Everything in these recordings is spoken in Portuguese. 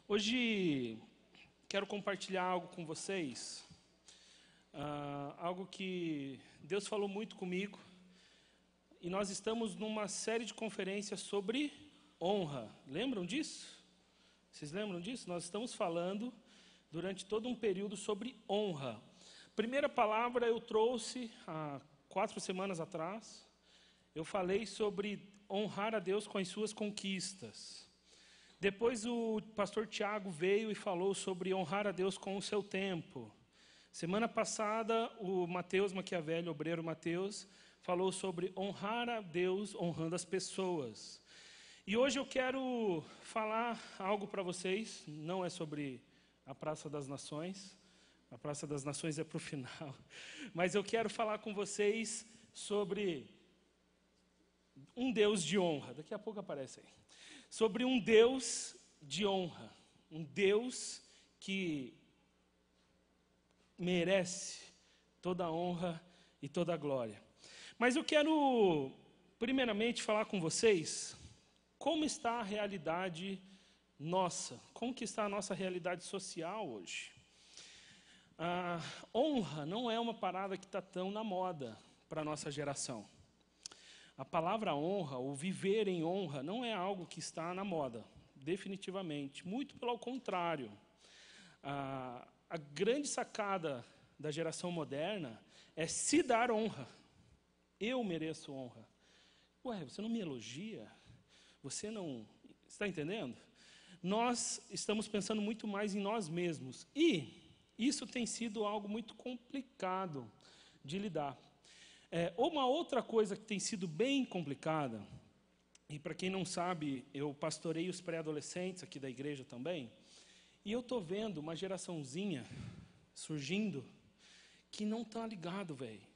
Hoje quero compartilhar algo com vocês, algo que Deus falou muito comigo, e nós estamos numa série de conferências sobre honra. Lembram disso? Vocês lembram disso? Nós estamos falando durante todo um período sobre honra. Primeira palavra eu trouxe há 4 semanas atrás. Eu falei sobre honrar a Deus com as suas conquistas. Depois o pastor Tiago veio e falou sobre honrar a Deus com o seu tempo. Semana passada o Mateus Maquiavelli, obreiro Mateus, falou sobre honrar a Deus honrando as pessoas. E hoje eu quero falar algo para vocês, não é sobre a Praça das Nações, a Praça das Nações é para o final, mas eu quero falar com vocês sobre um Deus de honra, daqui a pouco aparece aí, sobre um Deus de honra, um Deus que merece toda a honra e toda a glória. Mas eu quero, primeiramente, falar com vocês como está a realidade nossa, como que está a nossa realidade social hoje. A honra não é uma parada que está tão na moda para a nossa geração. A palavra honra, ou viver em honra, não é algo que está na moda, definitivamente. Muito pelo contrário. A grande sacada da geração moderna é se dar honra. Eu mereço honra. Ué, você não me elogia? Você não... Está entendendo? Nós estamos pensando muito mais em nós mesmos. E isso tem sido algo muito complicado de lidar. Uma outra coisa que tem sido bem complicada, e para quem não sabe, eu pastorei os pré-adolescentes aqui da igreja também, e eu estou vendo uma geraçãozinha surgindo que não está ligado, velho,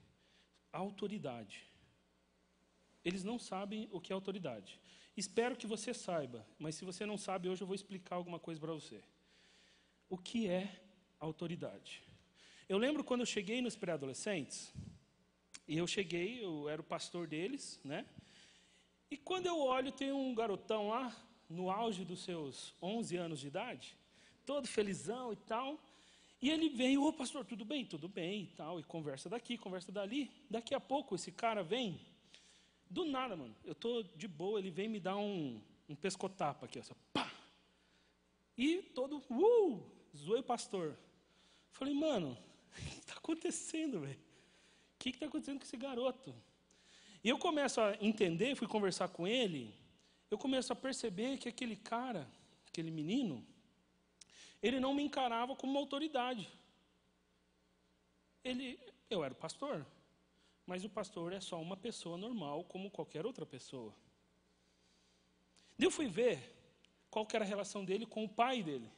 à autoridade. Eles não sabem o que é autoridade. Espero que você saiba, mas se você não sabe, hoje eu vou explicar alguma coisa para você. O que é autoridade? Eu lembro quando eu cheguei nos pré-adolescentes, e eu era o pastor deles, né? E quando eu olho, tem um garotão lá, no auge dos seus 11 anos de idade, todo felizão e tal, e ele vem, ô pastor, tudo bem? Tudo bem e tal, e conversa daqui, conversa dali. Daqui a pouco esse cara vem, do nada, mano, eu tô de boa, ele vem me dar um pescotapa aqui, ó, só, pá! E todo, zoei o pastor. Falei, mano, o que está acontecendo, velho? O que está acontecendo com esse garoto? E eu começo a entender, fui conversar com ele, eu começo a perceber que aquele cara, aquele menino, ele não me encarava como uma autoridade. Eu era o pastor, mas o pastor é só uma pessoa normal, como qualquer outra pessoa. Eu fui ver qual que era a relação dele com o pai dele.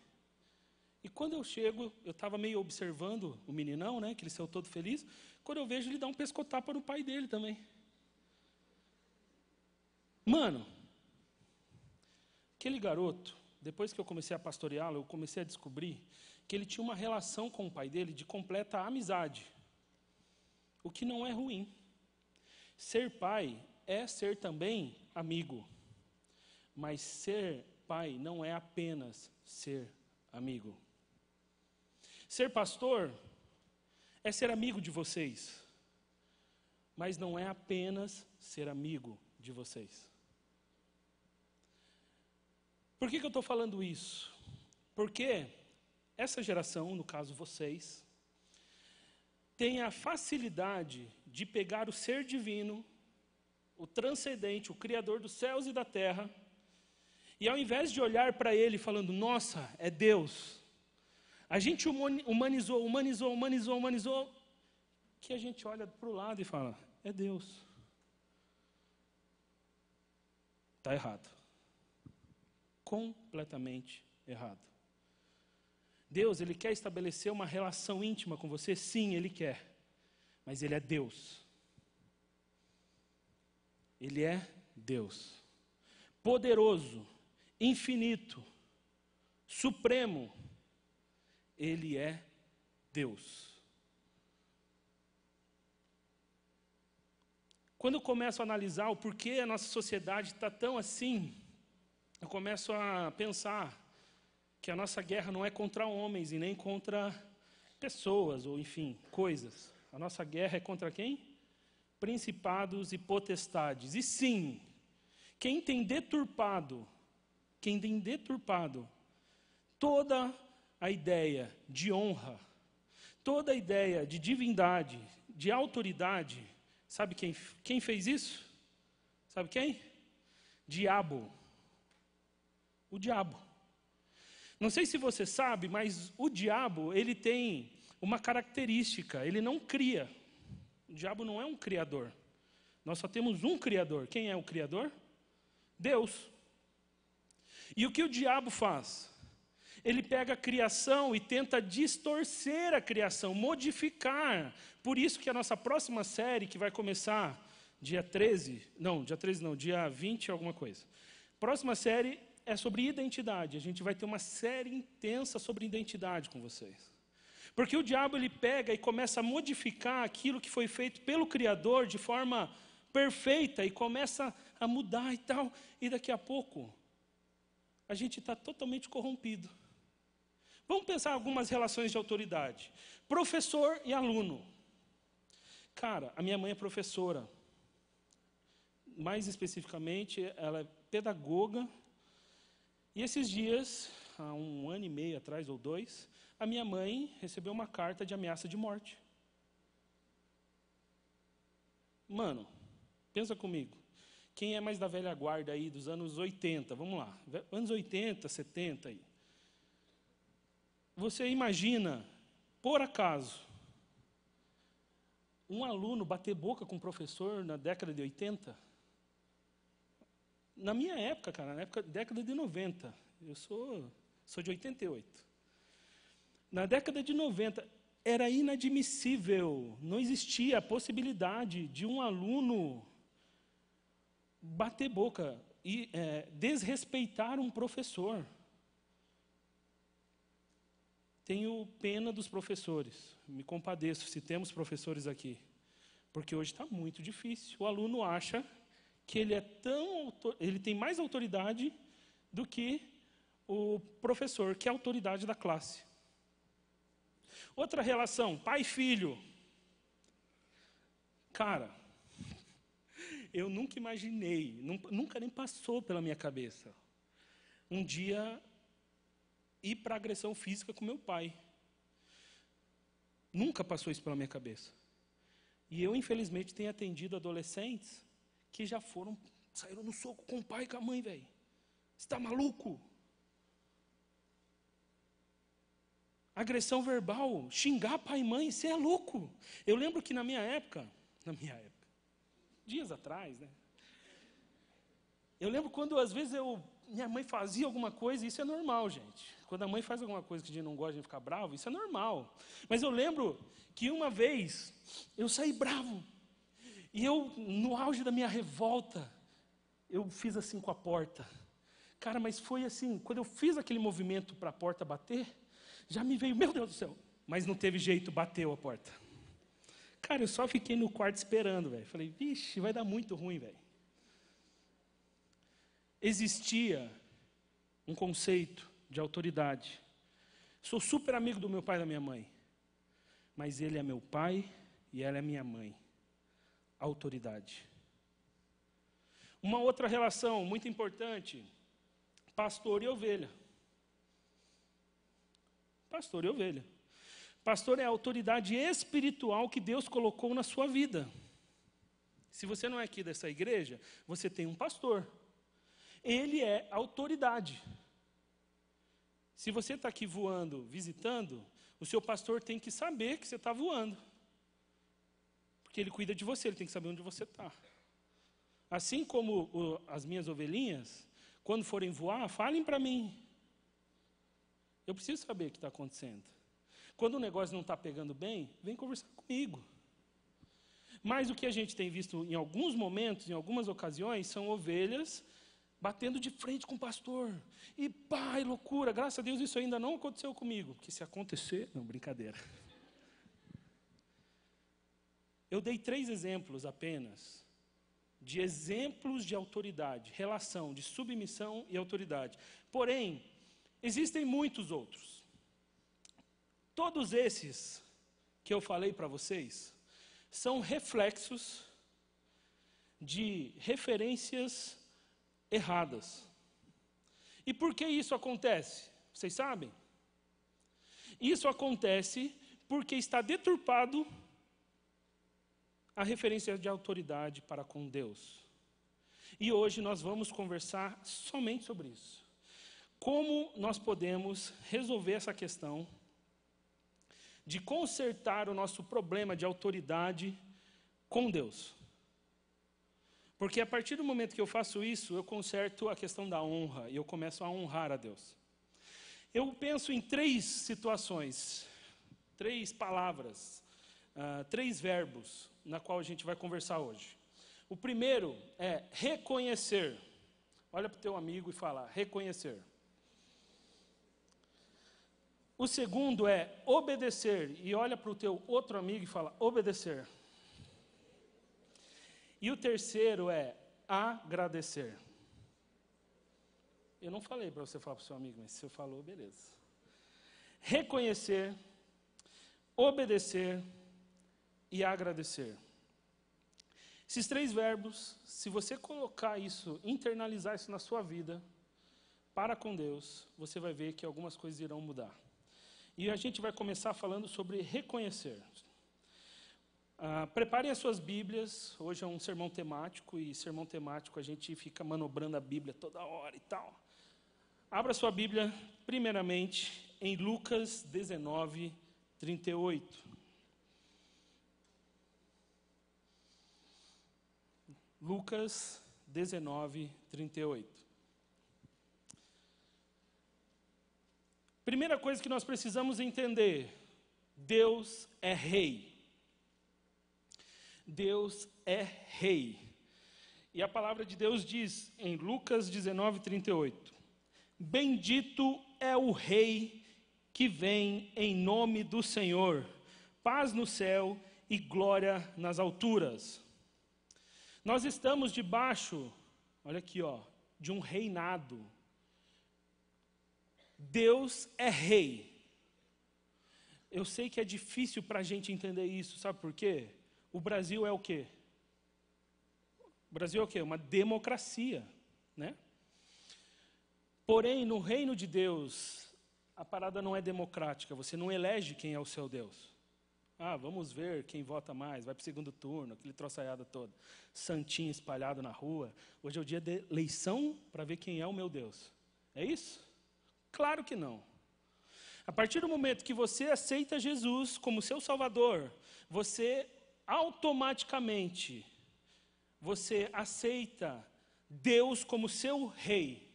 E quando eu chego, eu estava meio observando o meninão, né, que ele saiu todo feliz. Quando eu vejo, ele dá um pescotapa no pai dele também. Mano, aquele garoto, depois que eu comecei a pastoreá-lo, eu comecei a descobrir que ele tinha uma relação com o pai dele de completa amizade. O que não é ruim. Ser pai é ser também amigo. Mas ser pai não é apenas ser amigo. Ser pastor é ser amigo de vocês, mas não é apenas ser amigo de vocês. Por que eu estou falando isso? Porque essa geração, no caso vocês, tem a facilidade de pegar o ser divino, o transcendente, o Criador dos céus e da terra, e ao invés de olhar para ele falando, nossa, é Deus, a gente humanizou, que a gente olha para o lado e fala, é Deus. Está errado. Completamente errado. Deus, Ele quer estabelecer uma relação íntima com você? Sim, Ele quer. Mas Ele é Deus. Ele é Deus. Poderoso, infinito, supremo. Ele é Deus. Quando eu começo a analisar o porquê a nossa sociedade está tão assim, eu começo a pensar que a nossa guerra não é contra homens e nem contra pessoas, ou enfim, coisas. A nossa guerra é contra quem? Principados e potestades. E sim, quem tem deturpado toda a ideia de honra, toda a ideia de divindade, de autoridade, sabe quem fez isso? Sabe quem? Diabo. O diabo. Não sei se você sabe, mas o diabo, ele tem uma característica, ele não cria. O diabo não é um criador. Nós só temos um criador. Quem é o criador? Deus. E o que o diabo faz? Ele pega a criação e tenta distorcer a criação, modificar. Por isso que a nossa próxima série, que vai começar dia 20 alguma coisa. Próxima série é sobre identidade. A gente vai ter uma série intensa sobre identidade com vocês. Porque o diabo, ele pega e começa a modificar aquilo que foi feito pelo Criador de forma perfeita e começa a mudar e tal. E daqui a pouco, a gente está totalmente corrompido. Vamos pensar em algumas relações de autoridade. Professor e aluno. Cara, a minha mãe é professora. Mais especificamente, ela é pedagoga. E esses dias, há 1 ano e meio atrás, ou 2, a minha mãe recebeu uma carta de ameaça de morte. Mano, pensa comigo. Quem é mais da velha guarda aí, dos anos 80? Vamos lá, anos 80, 70 aí. Você imagina, por acaso, um aluno bater boca com um professor na década de 80? Na minha época, cara, na década de 90, eu sou de 88. Na década de 90, era inadmissível, não existia a possibilidade de um aluno bater boca e desrespeitar um professor. Tenho pena dos professores, me compadeço se temos professores aqui, porque hoje está muito difícil. O aluno acha que ele tem mais autoridade do que o professor, que é a autoridade da classe. Outra relação, pai e filho. Cara, eu nunca imaginei, nunca nem passou pela minha cabeça, um dia ir para agressão física com meu pai. Nunca passou isso pela minha cabeça. E eu, infelizmente, tenho atendido adolescentes que já saíram no soco com o pai e com a mãe, velho. Você está maluco? Agressão verbal, xingar pai e mãe, você é louco. Eu lembro que na minha época, dias atrás, né? Eu lembro quando, às vezes, minha mãe fazia alguma coisa, isso é normal, gente. Quando a mãe faz alguma coisa que a gente não gosta, a gente fica bravo, isso é normal. Mas eu lembro que uma vez, eu saí bravo. E eu, no auge da minha revolta, eu fiz assim com a porta. Cara, mas foi assim, quando eu fiz aquele movimento para a porta bater, já me veio, meu Deus do céu. Mas não teve jeito, bateu a porta. Cara, eu só fiquei no quarto esperando, velho. Falei, vixe, vai dar muito ruim, velho. Existia um conceito de autoridade. Sou super amigo do meu pai e da minha mãe. Mas ele é meu pai e ela é minha mãe. Autoridade. Uma outra relação muito importante, pastor e ovelha. Pastor e ovelha. Pastor é a autoridade espiritual que Deus colocou na sua vida. Se você não é aqui dessa igreja, você tem um pastor. Ele é autoridade. Se você está aqui voando, visitando, o seu pastor tem que saber que você está voando. Porque ele cuida de você, ele tem que saber onde você está. Assim como as minhas ovelhinhas, quando forem voar, falem para mim. Eu preciso saber o que está acontecendo. Quando o negócio não está pegando bem, vem conversar comigo. Mas o que a gente tem visto em alguns momentos, em algumas ocasiões, são ovelhas batendo de frente com o pastor. E pá, loucura, graças a Deus isso ainda não aconteceu comigo. Porque se acontecer, não, brincadeira. Eu dei 3 exemplos apenas, de exemplos de autoridade, relação de submissão e autoridade. Porém, Existem muitos outros. Todos esses que eu falei para vocês são reflexos de referências erradas. E por que isso acontece? Vocês sabem? Isso acontece porque está deturpado a referência de autoridade para com Deus. E hoje nós vamos conversar somente sobre isso. Como nós podemos resolver essa questão de consertar o nosso problema de autoridade com Deus. Porque a partir do momento que eu faço isso, eu conserto a questão da honra e eu começo a honrar a Deus. Eu penso em 3 situações, 3 palavras, 3 verbos, na qual a gente vai conversar hoje. O primeiro é reconhecer. Olha para o teu amigo e fala, reconhecer. O segundo é obedecer. E olha para o teu outro amigo e fala, obedecer. E o terceiro é agradecer. Eu não falei para você falar para o seu amigo, mas se você falou, beleza. Reconhecer, obedecer e agradecer. Esses 3 verbos, se você colocar isso, internalizar isso na sua vida, para com Deus, você vai ver que algumas coisas irão mudar. E a gente vai começar falando sobre reconhecer. Preparem as suas Bíblias, hoje é um sermão temático, e sermão temático a gente fica manobrando a Bíblia toda hora e tal. Abra sua Bíblia, primeiramente, em Lucas 19, 38. Lucas 19, 38. Primeira coisa que nós precisamos entender, Deus é rei. Deus é rei. E a palavra de Deus diz em Lucas 19, 38, bendito é o rei que vem em nome do Senhor, paz no céu e glória nas alturas. Nós estamos debaixo, olha aqui, de um reinado. Deus é rei. Eu sei que é difícil para a gente entender isso, sabe por quê? O Brasil é o quê? O Brasil é o quê? Uma democracia, né? Porém, no reino de Deus, a parada não é democrática, você não elege quem é o seu Deus. Vamos ver quem vota mais, vai para o segundo turno, aquele troçaiada todo. Santinho espalhado na rua. Hoje é o dia de eleição para ver quem é o meu Deus. É isso? Claro que não. A partir do momento que você aceita Jesus como seu Salvador, você automaticamente, você aceita Deus como seu rei.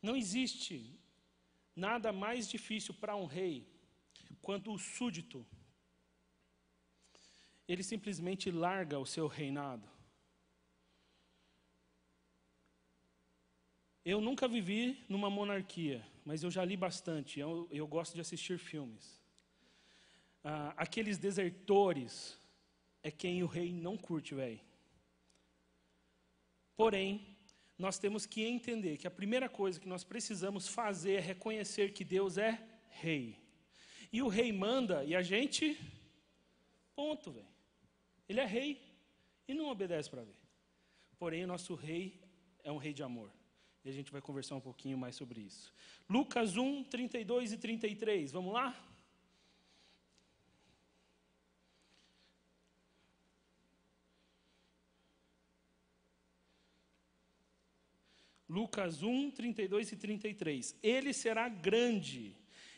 Não existe nada mais difícil para um rei quanto o súdito. Ele simplesmente larga o seu reinado. Eu nunca vivi numa monarquia, mas eu já li bastante, eu gosto de assistir filmes. Aqueles desertores é quem o rei não curte, velho. Porém, nós temos que entender que a primeira coisa que nós precisamos fazer é reconhecer que Deus é rei. E o rei manda, e a gente, ponto, velho. Ele é rei e não obedece para ver. Porém, o nosso rei é um rei de amor. E a gente vai conversar um pouquinho mais sobre isso. Lucas 1, 32 e 33, vamos lá? Lucas 1, 32 e 33. Ele será grande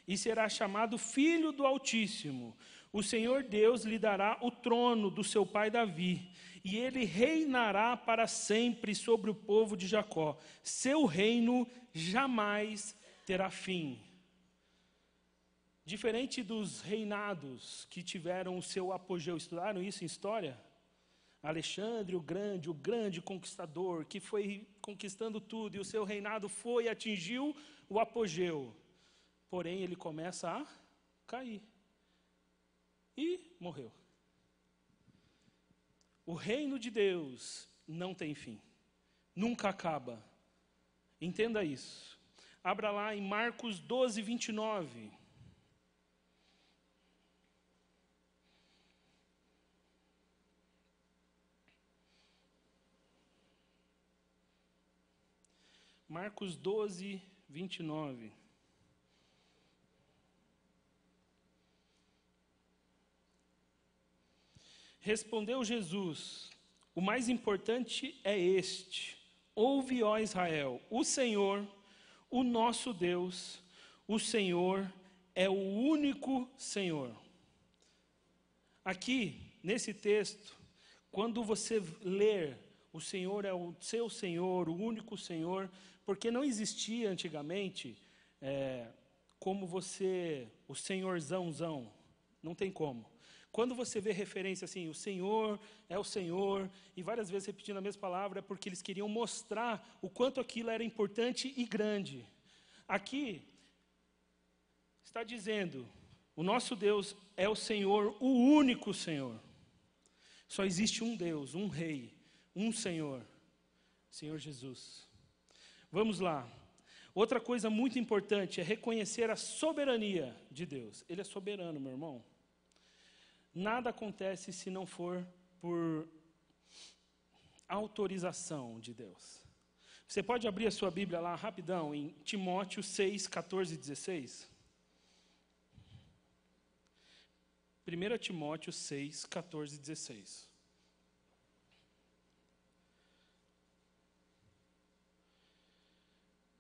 e será chamado Filho do Altíssimo. O Senhor Deus lhe dará o trono do seu pai Davi, e ele reinará para sempre sobre o povo de Jacó. Seu reino jamais terá fim. Diferente dos reinados que tiveram o seu apogeu, estudaram isso em história? Alexandre o grande conquistador, que foi conquistando tudo, e o seu reinado atingiu o apogeu. Porém, ele começa a cair. E morreu. O reino de Deus não tem fim. Nunca acaba. Entenda isso. Abra lá em Marcos 12, 29. Marcos 12, 29. Respondeu Jesus: o mais importante é este: ouve, ó Israel, o Senhor, o nosso Deus, o Senhor é o único Senhor. Aqui, nesse texto, quando você ler, o Senhor é o seu Senhor, o único Senhor, porque não existia antigamente como você, o senhorzãozão, não tem como. Quando você vê referência assim, o Senhor é o Senhor, e várias vezes repetindo a mesma palavra, é porque eles queriam mostrar o quanto aquilo era importante e grande. Aqui, está dizendo, o nosso Deus é o Senhor, o único Senhor. Só existe um Deus, um Rei, um Senhor, Senhor Jesus. Vamos lá. Outra coisa muito importante é reconhecer a soberania de Deus. Ele é soberano, meu irmão. Nada acontece se não for por autorização de Deus. Você pode abrir a sua Bíblia lá rapidão, em Timóteo 6, 14 e 16. 1 Timóteo 6, 14 e 16.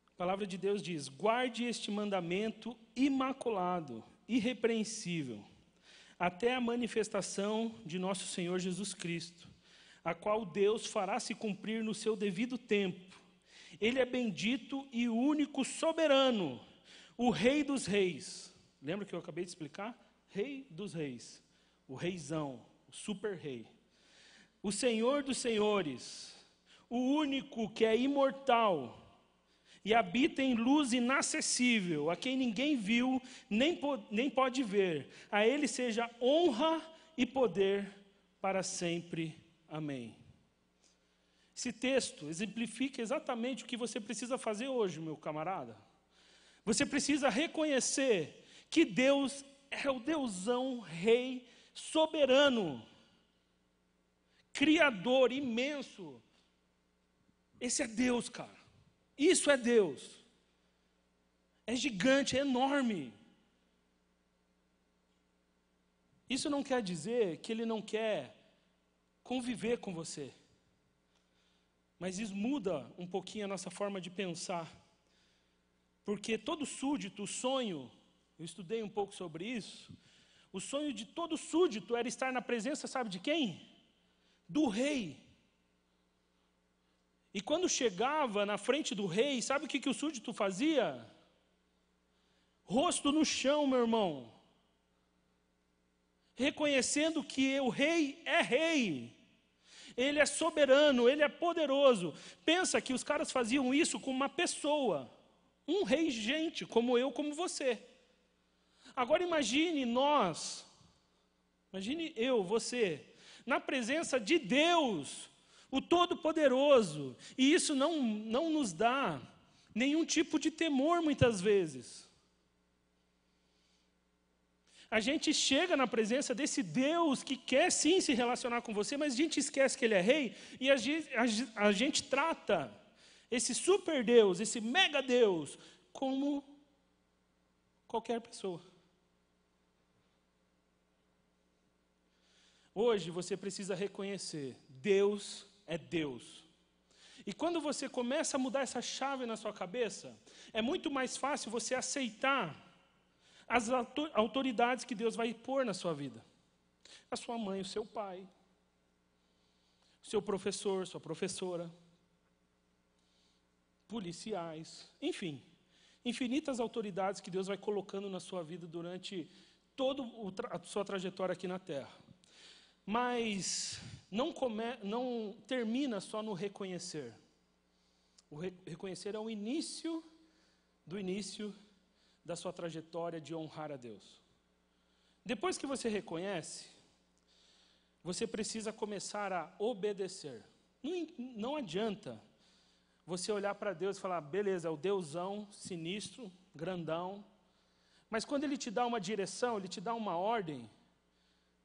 A palavra de Deus diz: guarde este mandamento imaculado, irrepreensível, até a manifestação de nosso Senhor Jesus Cristo, a qual Deus fará se cumprir no seu devido tempo. Ele é bendito e único soberano, o Rei dos reis. Lembra que eu acabei de explicar? Rei dos reis, o reizão, o super rei. O Senhor dos senhores, o único que é imortal e habita em luz inacessível, a quem ninguém viu, nem pode ver. A ele seja honra e poder para sempre. Amém. Esse texto exemplifica exatamente o que você precisa fazer hoje, meu camarada. Você precisa reconhecer que Deus é o Deusão, Rei, soberano, Criador, imenso. Esse é Deus, cara. Isso é Deus. É gigante, é enorme. Isso não quer dizer que Ele não quer conviver com você. Mas isso muda um pouquinho a nossa forma de pensar. Porque todo súdito, o sonho, eu estudei um pouco sobre isso, o sonho de todo súdito era estar na presença, sabe de quem? Do rei. E quando chegava na frente do rei, sabe o que o súdito fazia? Rosto no chão, meu irmão. Reconhecendo que o rei é rei. Ele é soberano, ele é poderoso. Pensa que os caras faziam isso com uma pessoa. Um rei gente, como eu, como você. Agora imagine nós, imagine eu, você, na presença de Deus, o Todo-Poderoso. E isso não nos dá nenhum tipo de temor muitas vezes. A gente chega na presença desse Deus que quer sim se relacionar com você, mas a gente esquece que Ele é rei e a gente trata esse super Deus, esse mega Deus, como qualquer pessoa. Hoje você precisa reconhecer, Deus é Deus. E quando você começa a mudar essa chave na sua cabeça, é muito mais fácil você aceitar as autoridades que Deus vai pôr na sua vida. A sua mãe, o seu pai, o seu professor, sua professora, policiais, enfim, infinitas autoridades que Deus vai colocando na sua vida durante toda a sua trajetória aqui na Terra. Mas não termina só no reconhecer. O reconhecer é o início do início da sua trajetória de honrar a Deus. Depois que você reconhece, você precisa começar a obedecer. Não adianta você olhar para Deus e falar, beleza, é o Deusão, sinistro, grandão, mas quando Ele te dá uma direção, Ele te dá uma ordem,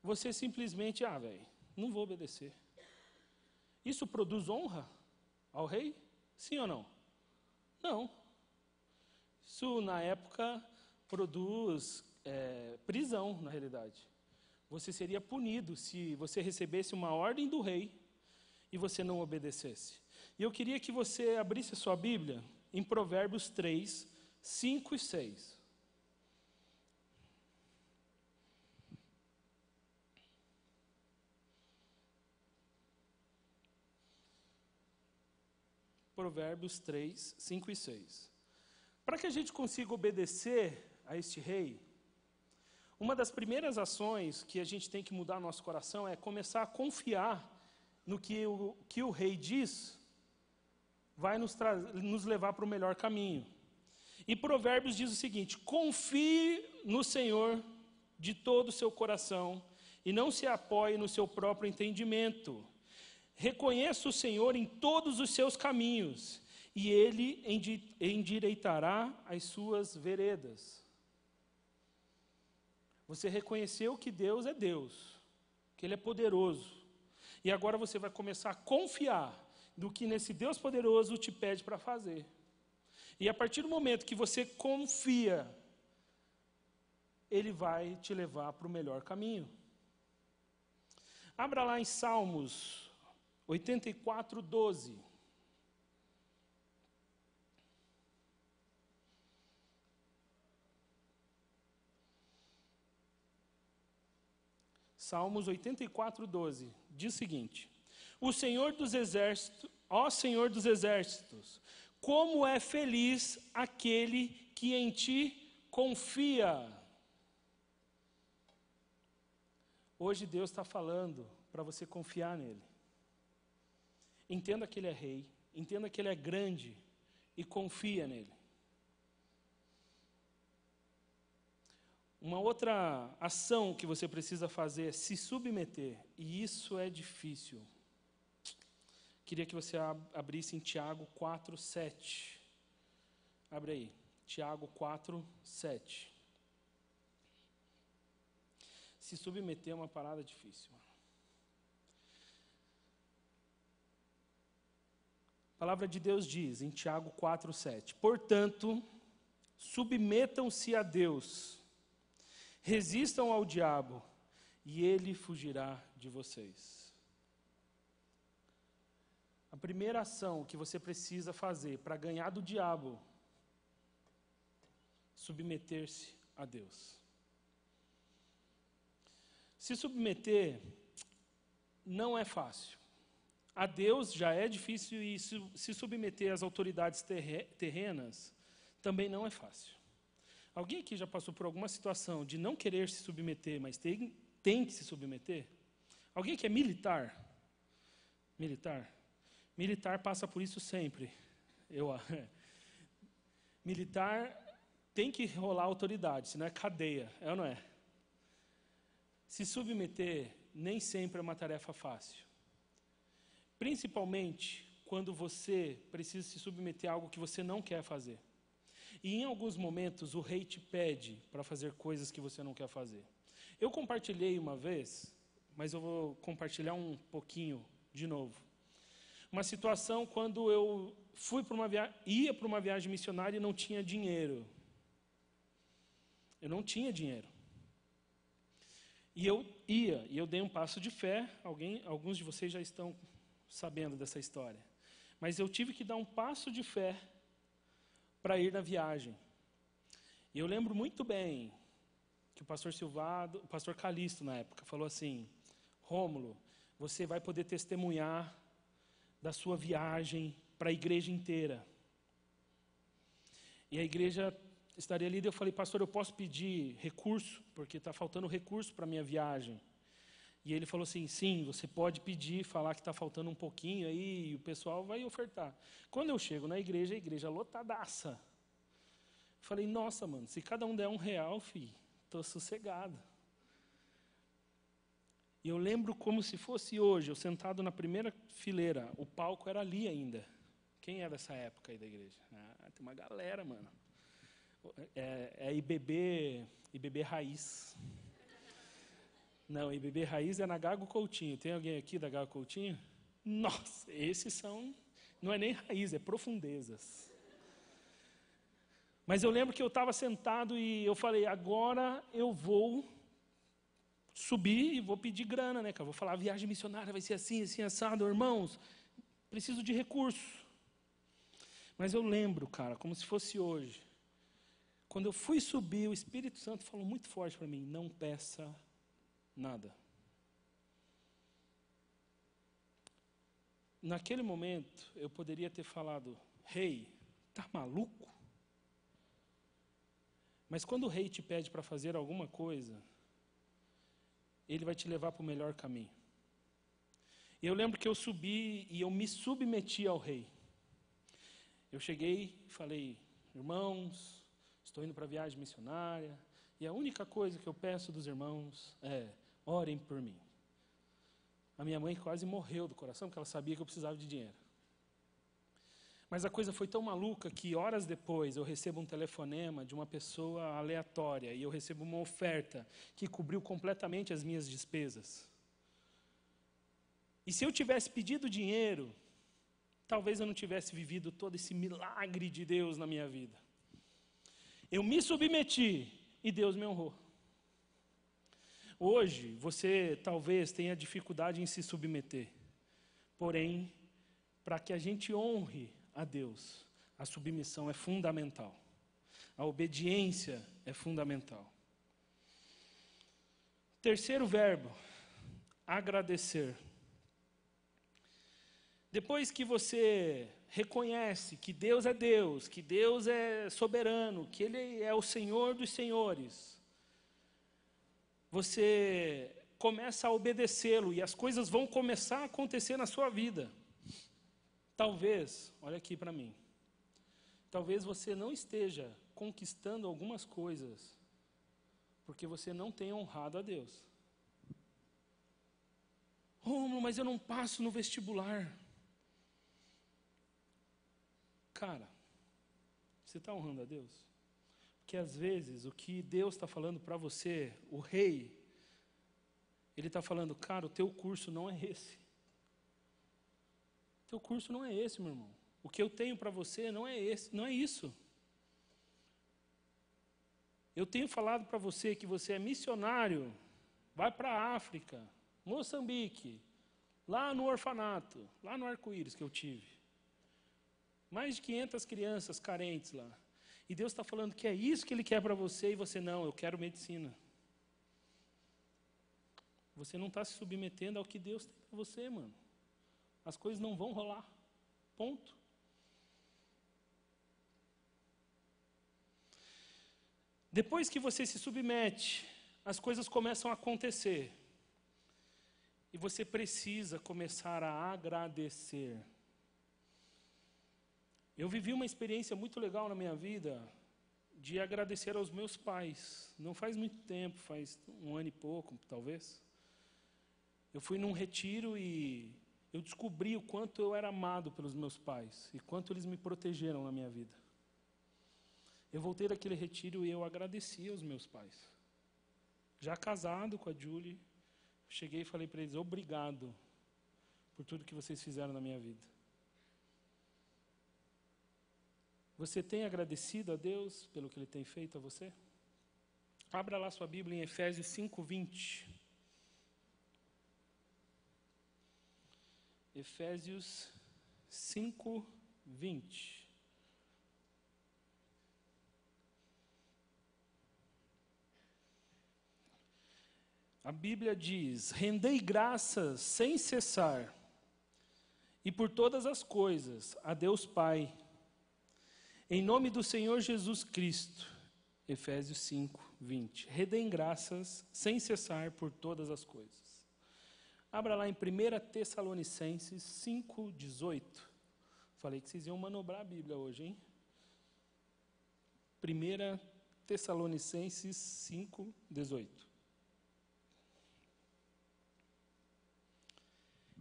você simplesmente, velho, não vou obedecer. Isso produz honra ao rei? Sim ou não? Não. Isso, na época, produz prisão, na realidade. Você seria punido se você recebesse uma ordem do rei e você não obedecesse. E eu queria que você abrisse a sua Bíblia em Provérbios 3, 5 e 6. Provérbios 3, 5 e 6. Para que a gente consiga obedecer a este rei, uma das primeiras ações que a gente tem que mudar no nosso coração é começar a confiar no que o rei diz, vai nos levar para o melhor caminho. E Provérbios diz o seguinte: confie no Senhor de todo o seu coração e não se apoie no seu próprio entendimento. Reconheça o Senhor em todos os seus caminhos e Ele endireitará as suas veredas. Você reconheceu que Deus é Deus, que Ele é poderoso. E agora você vai começar a confiar no que nesse Deus poderoso te pede para fazer. E a partir do momento que você confia, Ele vai te levar para o melhor caminho. Abra lá em Salmos 84, 12. Salmos 84, 12. Diz o seguinte: o Senhor dos exércitos, ó Senhor dos exércitos, como é feliz aquele que em ti confia. Hoje Deus está falando para você confiar nele. Entenda que Ele é rei, entenda que Ele é grande e confia nele. Uma outra ação que você precisa fazer é se submeter, e isso é difícil. Queria que você abrisse em Tiago 4, 7. Abre aí, Tiago 4, 7. Se submeter é uma parada difícil. A palavra de Deus diz, em Tiago 4, 7. Portanto, submetam-se a Deus, resistam ao diabo, e ele fugirá de vocês. A primeira ação que você precisa fazer para ganhar do diabo, submeter-se a Deus. Se submeter não é fácil. A Deus já é difícil e se submeter às autoridades terrenas também não é fácil. Alguém aqui já passou por alguma situação de não querer se submeter, mas tem que se submeter? Alguém que é militar? Militar passa por isso sempre. Militar tem que rolar autoridade, senão é cadeia, é ou não é? Se submeter nem sempre é uma tarefa fácil. Principalmente quando você precisa se submeter a algo que você não quer fazer. E em alguns momentos o rei te pede para fazer coisas que você não quer fazer. Eu compartilhei uma vez, mas eu vou compartilhar um pouquinho de novo. Uma situação quando eu ia para uma viagem missionária e não tinha dinheiro. Eu não tinha dinheiro. E eu dei um passo de fé, alguns de vocês já estão sabendo dessa história. Mas eu tive que dar um passo de fé para ir na viagem. E eu lembro muito bem que o pastor Silvado, o pastor Calixto na época, falou assim: Rômulo, você vai poder testemunhar da sua viagem para a igreja inteira. E a igreja estaria ali, eu falei: pastor, eu posso pedir recurso? Porque está faltando recurso para a minha viagem. E ele falou assim: sim, você pode pedir, falar que está faltando um pouquinho, aí o pessoal vai ofertar. Quando eu chego na igreja, a igreja lotadaça. Falei: nossa, mano, se cada um der R$1, filho, estou sossegado. E eu lembro como se fosse hoje, eu sentado na primeira fileira, o palco era ali ainda. Quem é dessa época aí da igreja? Tem uma galera, mano. É IBB Raiz. Não, IBB Raiz é na Gago Coutinho. Tem alguém aqui da Gago Coutinho? Nossa, esses são... Não é nem raiz, é profundezas. Mas eu lembro que eu estava sentado e eu falei, agora eu vou subir e vou pedir grana, né? Que eu vou falar, a viagem missionária vai ser assim, assim, assado. Irmãos, preciso de recurso. Mas eu lembro, cara, como se fosse hoje. Quando eu fui subir, o Espírito Santo falou muito forte para mim, não peça nada. Naquele momento, eu poderia ter falado, rei, tá maluco? Mas quando o rei te pede para fazer alguma coisa, ele vai te levar para o melhor caminho. E eu lembro que eu subi e eu me submeti ao rei. Eu cheguei e falei, irmãos, estou indo para a viagem missionária, e a única coisa que eu peço dos irmãos é, orem por mim. A minha mãe quase morreu do coração, porque ela sabia que eu precisava de dinheiro. Mas a coisa foi tão maluca que horas depois eu recebo um telefonema de uma pessoa aleatória e eu recebo uma oferta que cobriu completamente as minhas despesas. E se eu tivesse pedido dinheiro, talvez eu não tivesse vivido todo esse milagre de Deus na minha vida. Eu me submeti e Deus me honrou. Hoje, você talvez tenha dificuldade em se submeter. Porém, para que a gente honre a Deus, a submissão é fundamental. A obediência é fundamental. Terceiro verbo, agradecer. Depois que você reconhece que Deus é soberano, que Ele é o Senhor dos senhores, você começa a obedecê-lo e as coisas vão começar a acontecer na sua vida. Talvez, olha aqui para mim, talvez você não esteja conquistando algumas coisas porque você não tem honrado a Deus. Romulo, mas eu não passo no vestibular. Cara, você está honrando a Deus? Porque às vezes o que Deus está falando para você, o rei, ele está falando, cara, o teu curso não é esse. Teu curso não é esse, meu irmão. O que eu tenho para você não é esse, não é isso. Eu tenho falado para você que você é missionário, vai para a África, Moçambique, lá no orfanato, lá no arco-íris que eu tive. Mais de 500 crianças carentes lá. E Deus está falando que é isso que Ele quer para você e você não, eu quero medicina. Você não está se submetendo ao que Deus tem para você, mano. As coisas não vão rolar. Ponto. Depois que você se submete, as coisas começam a acontecer. E você precisa começar a agradecer. Eu vivi uma experiência muito legal na minha vida de agradecer aos meus pais. Não faz muito tempo, faz 1 ano e pouco, talvez. Eu fui num retiro e eu descobri o quanto eu era amado pelos meus pais e quanto eles me protegeram na minha vida. Eu voltei daquele retiro e eu agradeci aos meus pais. Já casado com a Julie, cheguei e falei para eles, obrigado por tudo que vocês fizeram na minha vida. Você tem agradecido a Deus pelo que Ele tem feito a você? Abra lá sua Bíblia em Efésios 5:20. Efésios 5:20. A Bíblia diz, rendei graças sem cessar, e por todas as coisas, a Deus Pai, em nome do Senhor Jesus Cristo. Efésios 5:20. Rendei graças sem cessar por todas as coisas. Abra lá em 1 Tessalonicenses 5:18. Falei que vocês iam manobrar a Bíblia hoje, hein? 1 Tessalonicenses 5:18.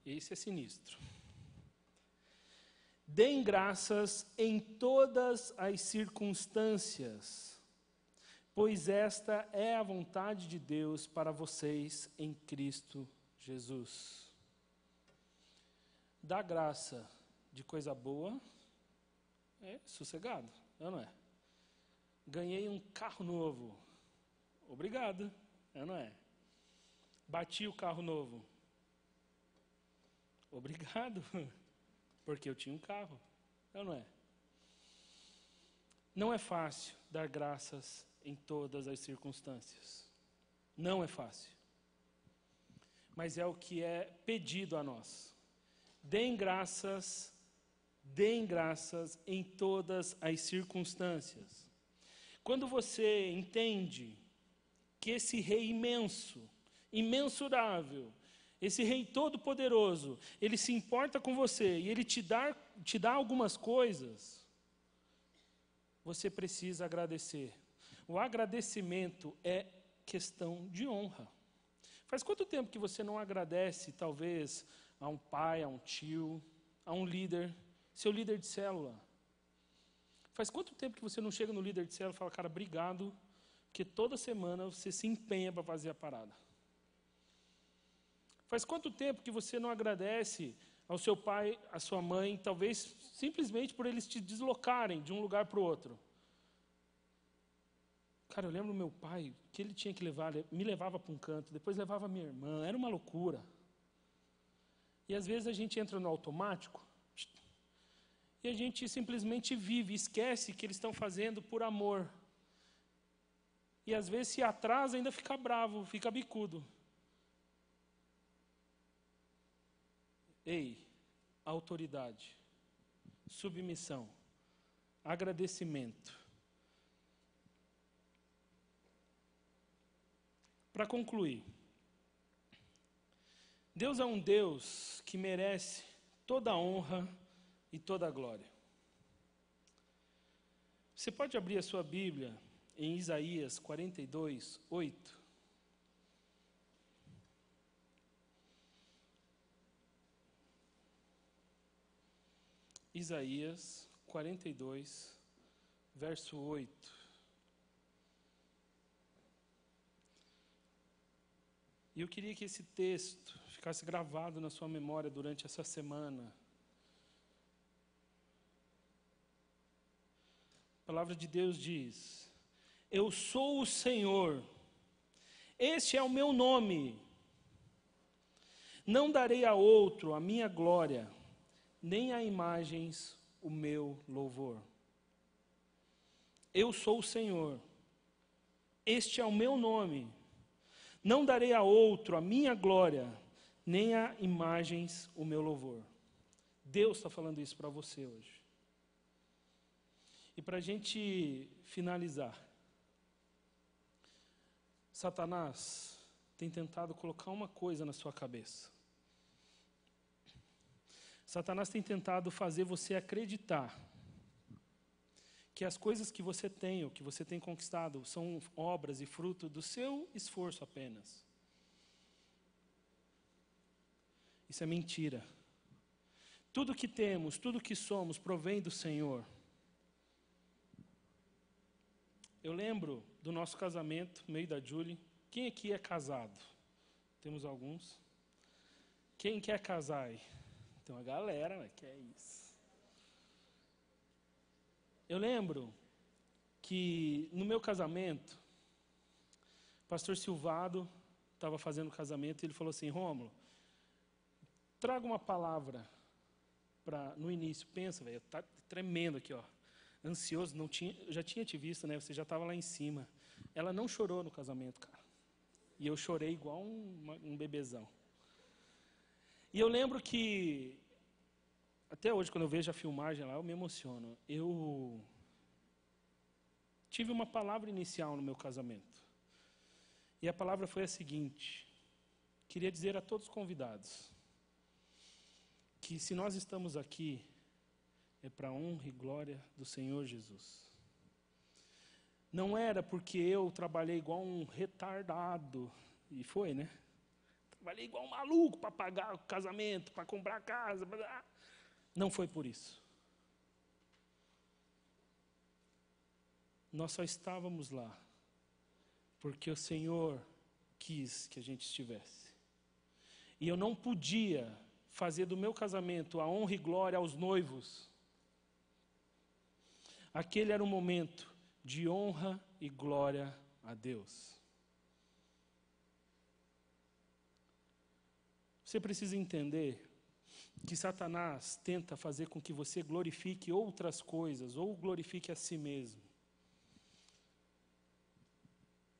Esse é sinistro. Deem graças em todas as circunstâncias, pois esta é a vontade de Deus para vocês em Cristo Jesus. Dar graça de coisa boa é sossegado, não é? Ganhei um carro novo. Obrigado, não é? Bati o carro novo. Obrigado, porque eu tinha um carro, não é? Não é fácil dar graças em todas as circunstâncias. Não é fácil. Mas é o que é pedido a nós. Deem graças em todas as circunstâncias. Quando você entende que esse Rei imenso, imensurável, esse Rei todo-poderoso, ele se importa com você e ele te dá algumas coisas, você precisa agradecer. O agradecimento é questão de honra. Faz quanto tempo que você não agradece, talvez, a um pai, a um tio, a um líder, seu líder de célula? Faz quanto tempo que você não chega no líder de célula e fala, cara, obrigado, porque toda semana você se empenha para fazer a parada? Faz quanto tempo que você não agradece ao seu pai, à sua mãe, talvez simplesmente por eles te deslocarem de um lugar para o outro? Cara, eu lembro do meu pai, que ele tinha que levar, me levava para um canto, depois levava minha irmã, era uma loucura. E às vezes a gente entra no automático e a gente simplesmente vive, esquece que eles estão fazendo por amor. E às vezes se atrasa ainda fica bravo, fica bicudo. Ei, autoridade, submissão, agradecimento. Para concluir, Deus é um Deus que merece toda a honra e toda a glória. Você pode abrir a sua Bíblia em Isaías 42, 8. Isaías 42, verso 8. E eu queria que esse texto ficasse gravado na sua memória durante essa semana. A palavra de Deus diz: eu sou o Senhor, este é o meu nome. Não darei a outro a minha glória, nem a imagens o meu louvor. Eu sou o Senhor, este é o meu nome. Não darei a outro a minha glória, nem a imagens o meu louvor. Deus está falando isso para você hoje. E para a gente finalizar, Satanás tem tentado colocar uma coisa na sua cabeça. Satanás tem tentado fazer você acreditar que as coisas que você tem, ou que você tem conquistado, são obras e fruto do seu esforço apenas. Isso é mentira. Tudo que temos, tudo que somos, provém do Senhor. Eu lembro do nosso casamento, meio da Julie. Quem aqui é casado? Temos alguns. Quem quer casar aí? Tem uma galera, né, que é isso. Eu lembro que no meu casamento, o pastor Silvado estava fazendo o casamento e ele falou assim: Rômulo, traga uma palavra no início. Pensa, velho, tá tremendo aqui, ó. Ansioso, eu já tinha te visto, né? Você já estava lá em cima. Ela não chorou no casamento, cara. E eu chorei igual um bebezão. E eu lembro que, até hoje, quando eu vejo a filmagem lá, eu me emociono. Eu tive uma palavra inicial no meu casamento. E a palavra foi a seguinte: queria dizer a todos os convidados que se nós estamos aqui, é para a honra e glória do Senhor Jesus. Não era porque eu trabalhei igual um retardado, e foi, né? Trabalhei igual um maluco para pagar o casamento, para comprar casa. Não foi por isso. nós só estávamos lá porque o Senhor quis que a gente estivesse. E eu não podia fazer do meu casamento a honra e glória aos noivos. Aquele era um momento de honra e glória a Deus. Você precisa entender que Satanás tenta fazer com que você glorifique outras coisas, ou glorifique a si mesmo.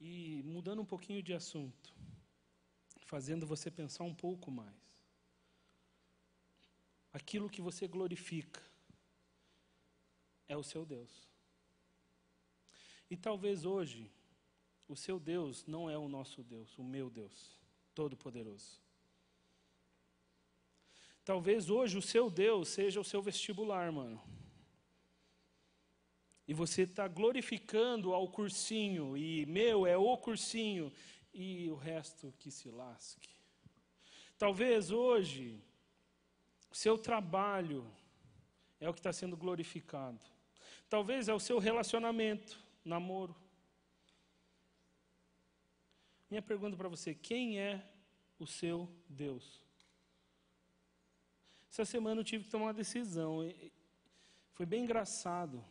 E mudando um pouquinho de assunto, fazendo você pensar um pouco mais. Aquilo que você glorifica é o seu Deus. E talvez hoje, o seu Deus não é o nosso Deus, o meu Deus, Todo-Poderoso. Talvez hoje o seu Deus seja o seu vestibular, mano. E você está glorificando ao cursinho, e meu é o cursinho, e o resto que se lasque. Talvez hoje o seu trabalho é o que está sendo glorificado. Talvez é o seu relacionamento, namoro. Minha pergunta para você, quem é o seu Deus? Essa semana eu tive que tomar uma decisão. Foi bem engraçado.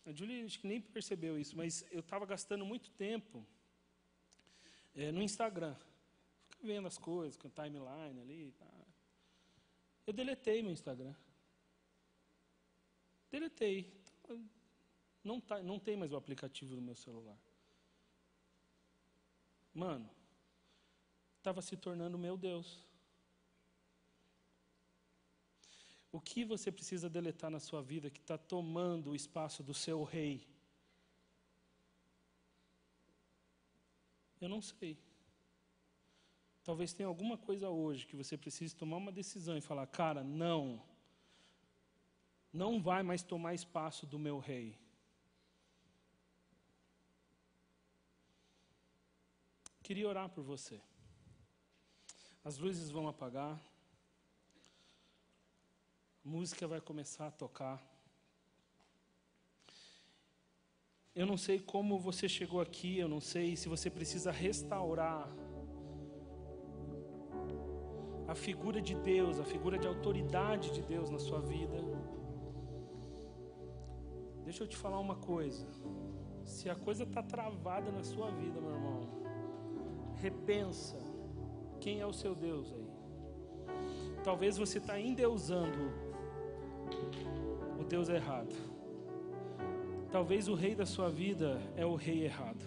A Julie acho que nem percebeu isso, mas eu estava gastando muito tempo no Instagram. Fica vendo as coisas, com timeline ali. Tá. Eu deletei meu Instagram. Deletei. Não tem mais o aplicativo no meu celular. Mano, estava se tornando meu Deus. O que você precisa deletar na sua vida que está tomando o espaço do seu rei? Eu não sei. Talvez tenha alguma coisa hoje que você precise tomar uma decisão e falar, cara, não vai mais tomar espaço do meu rei. Queria orar por você. As luzes vão apagar. A música vai começar a tocar. Eu não sei como você chegou aqui, eu não sei se você precisa restaurar a figura de Deus, a figura de autoridade de Deus na sua vida. Deixa eu te falar uma coisa. Se a coisa está travada na sua vida, meu irmão, repensa quem é o seu Deus aí. Talvez você está endeusando o Deus errado. Talvez o rei da sua vida é o rei errado.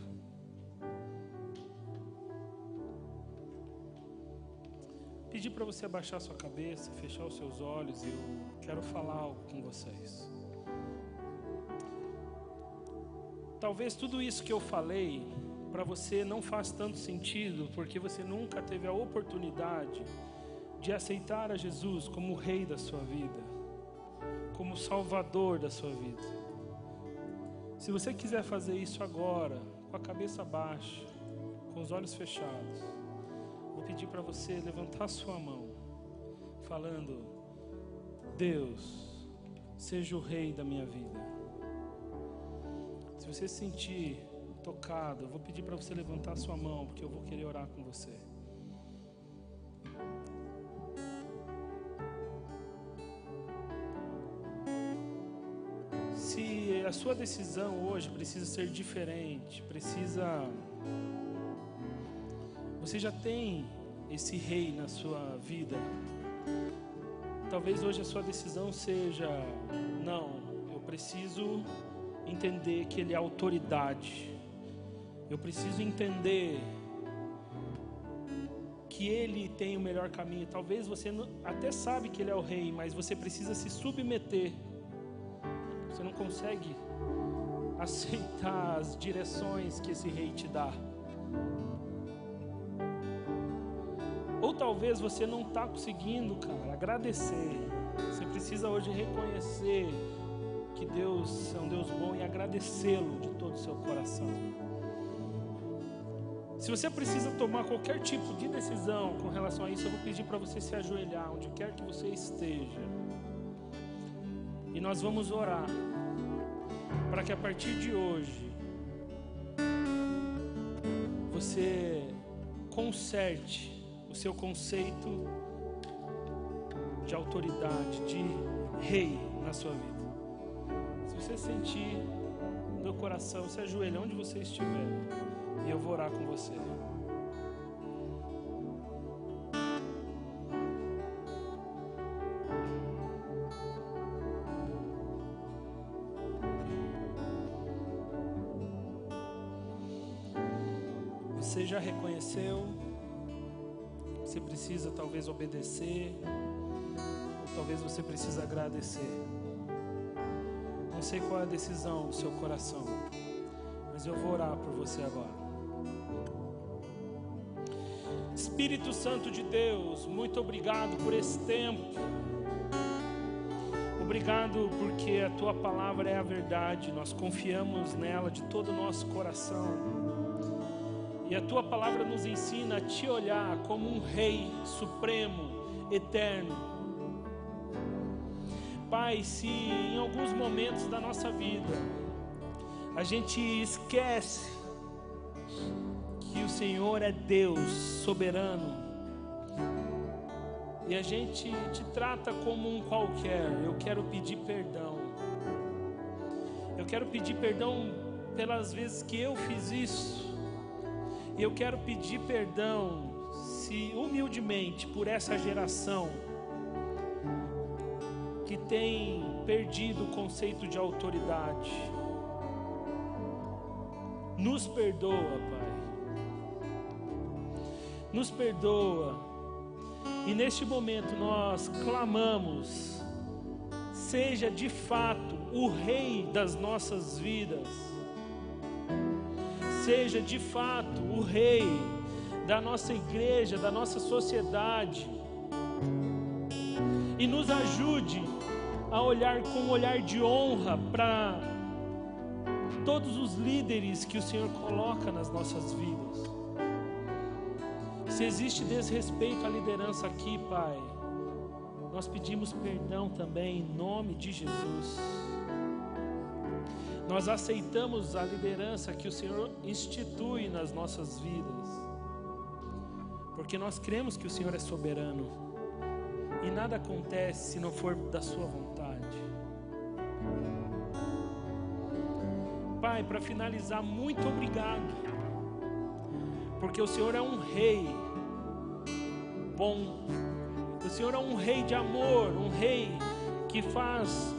Pedir para você abaixar sua cabeça, fechar os seus olhos, e eu quero falar algo com vocês. Talvez tudo isso que eu falei para você não faz tanto sentido, porque você nunca teve a oportunidade de aceitar a Jesus como o rei da sua vida, como o salvador da sua vida. Se você quiser fazer isso agora, com a cabeça baixa, com os olhos fechados, vou pedir para você levantar sua mão, falando, Deus, seja o rei da minha vida. Se você se sentir tocado, eu vou pedir para você levantar sua mão, porque eu vou querer orar com você. Se a sua decisão hoje precisa ser diferente, você já tem esse rei na sua vida. Talvez hoje a sua decisão seja, não, eu preciso entender que ele é autoridade. Eu preciso entender que ele tem o melhor caminho. Talvez você até sabe que ele é o rei, mas você precisa se submeter. Você não consegue aceitar as direções que esse rei te dá. Ou talvez você não está conseguindo, cara, agradecer. Você precisa hoje reconhecer que Deus é um Deus bom e agradecê-lo de todo o seu coração. Se você precisa tomar qualquer tipo de decisão com relação a isso, eu vou pedir para você se ajoelhar onde quer que você esteja. E nós vamos orar. para que a partir de hoje você conserte o seu conceito de autoridade, de rei na sua vida. Se você sentir no seu coração, se ajoelha onde você estiver e eu vou orar com você. Você já reconheceu? Você precisa talvez obedecer, ou talvez você precisa agradecer. Não sei qual é a decisão do seu coração, mas eu vou orar por você agora. Espírito Santo de Deus, muito obrigado por esse tempo. Obrigado porque a Tua palavra é a verdade, nós confiamos nela de todo o nosso coração. E a Tua palavra nos ensina a Te olhar como um Rei supremo, eterno. Pai, se em alguns momentos da nossa vida a gente esquece que o Senhor é Deus soberano e a gente te trata como um qualquer, eu quero pedir perdão. Eu quero pedir perdão pelas vezes que eu fiz isso. E eu quero pedir perdão, se humildemente, por essa geração que tem perdido o conceito de autoridade. Nos perdoa, Pai. Nos perdoa. E neste momento nós clamamos, seja de fato o Rei das nossas vidas. Seja de fato o Rei da nossa igreja, da nossa sociedade, e nos ajude a olhar com um olhar de honra para todos os líderes que o Senhor coloca nas nossas vidas. Se existe desrespeito à liderança aqui, Pai, nós pedimos perdão também em nome de Jesus. Nós aceitamos a liderança que o Senhor institui nas nossas vidas, porque nós cremos que o Senhor é soberano e nada acontece se não for da sua vontade. Pai, para finalizar, muito obrigado, porque o Senhor é um Rei bom, o Senhor é um Rei de amor, um Rei que faz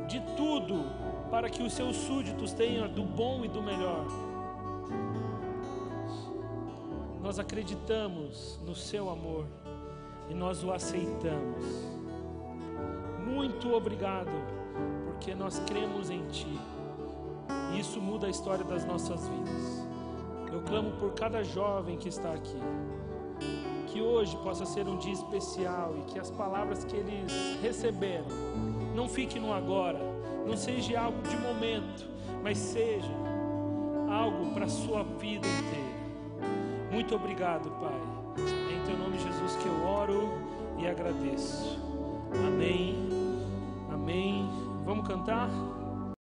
de tudo para que os seus súditos tenham do bom e do melhor. Nós acreditamos no seu amor e nós o aceitamos. Muito obrigado, porque nós cremos em Ti e isso muda a história das nossas vidas. Eu clamo por cada jovem que está aqui, que hoje possa ser um dia especial e que as palavras que eles receberam não fiquem no agora, não seja algo de momento, mas seja algo para a sua vida inteira. Muito obrigado, Pai. É em Teu nome, Jesus, que eu oro e agradeço. Amém. Amém. Vamos cantar?